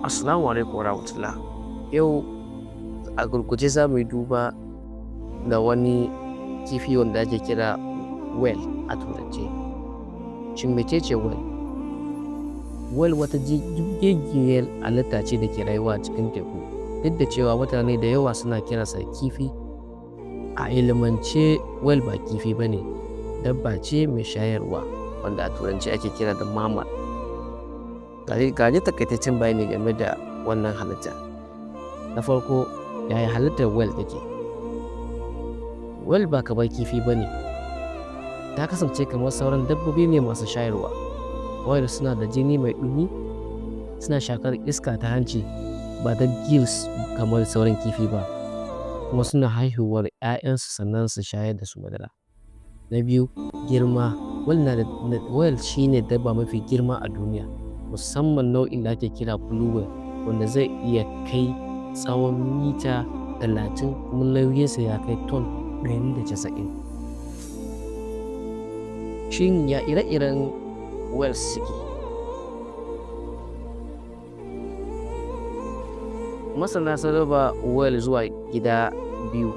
Assalamu alaikum warahmatullah. Yau a gurguje za mu yi duba da wani kifi wanda ake kira whale a turance. Shin mecece whale? Whale wata jirgiyar halitta ce da ke rayuwa a cikin teku. Duk da cewa mutane da yawa suna kiransa kifi, a ilimance whale ba kifi ba ne, dabba ce mai shayarwa wanda a turance ake kira da mammal. Ga takaitaccen bayani game da wannan halitta. Na farko, yaya halittar whale take? Whale ba kamar kifi ba ne, ta kasance kamar sauran dabbobi ne masu shayarwa. Whale suna da jini mai ɗumi, suna shakar iska ta hanci ba ta gills kamar sauran kifi ba, kuma suna haihuwar 'ya'yansu sannan su shayar da su madara. Na biyu, girma. Whale shine dabba mafi girma a duniya, musamman nau'in da ake kira blue whale, wanda zai iya kai tsawon mita 30 kuma nauyinsa ya kai ton 190. Shin ya ire-iren whales suke? Masana sun raba whale zuwa gida biyu.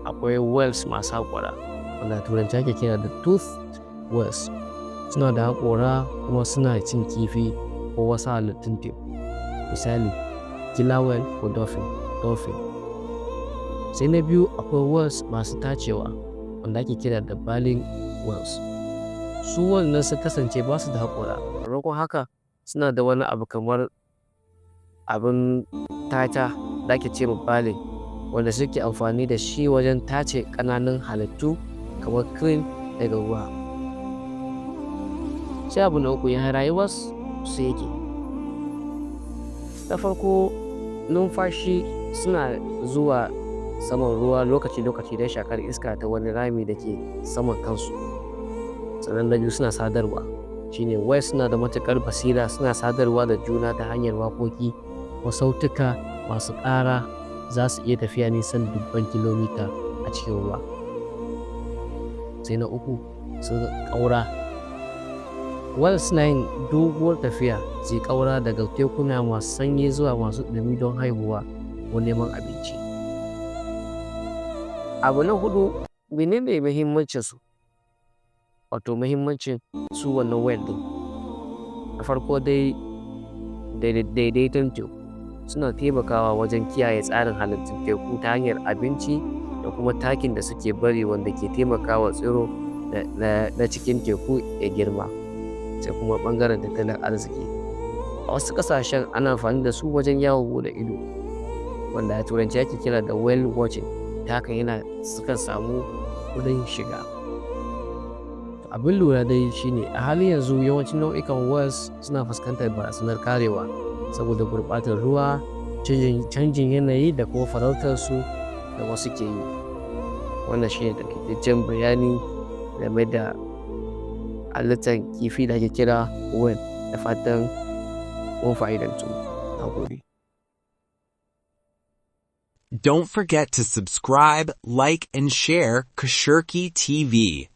Akwai whales masu haƙora, wanda a turanci ake kira da toothed whales. Suna da haƙora kuma suna cin kifi ko wasu halittun teku. Misali, killer whale ko dolphin. Sai na biyu, akwai whales masu tacewa wanda ake kira da baleen whales. Su wannan sun kasance ba su da haƙora, maimakon haka suna da wani abu kamar abin tata da ake ce ma baleen, wanda suke amfani da shi wajen tace ƙananan halittu kamar krill daga ruwa. Sai abu na uku, ya rayuwar su yake. Na farko, numfashi suna zuwa saman ruwa lokaci-lokaci don shakar iska ta wani rami da ke saman kansu. Sannan na biyu, suna sadarwa. Shine whales suna da matuƙar basira, suna sadarwa da juna ta hanyar waƙoƙi ko sautuka masu ƙara. Za su iya tafiya nisan dubban kilomita a cikin ruwa. Sai na uku, sun ƙaura. Whales suna yin doguwar tafiya su ƙaura daga tekuna masu sanyi zuwa masu ɗumi don haihuwa ko neman abinci. Abu na hudu, menene muhimmancin su? Wato muhimmancin su wannan whale ɗin. Na farko dai, daidaiton teku. Suna taimakawa wajen kiyaye tsarin halittun teku ta hanyar abinci da kuma takin da suke bari, wanda ke taimakawa tsiro na cikin teku ya girma. Sai kuma ɓangaren tattalin arziki. A wasu ƙasashen ana amfani da su wajen yawon buɗe ido, wanda a turanci ake kira da whale watching. Ta haka sukan samu kuɗin shiga. Abin lura dai shine, a halin yanzu yawancin nau'ikan whales suna fuskantar barazanar karewa saboda gurɓatar ruwa, canjin yanayi da kuma farautar su da wasu ke yi. Wannan shine takaitaccen bayani game da halittar kifi da ake kira whale. Da fatan mun fa'idantu. Na gode. Don't forget to subscribe, like, and share Kashirki TV.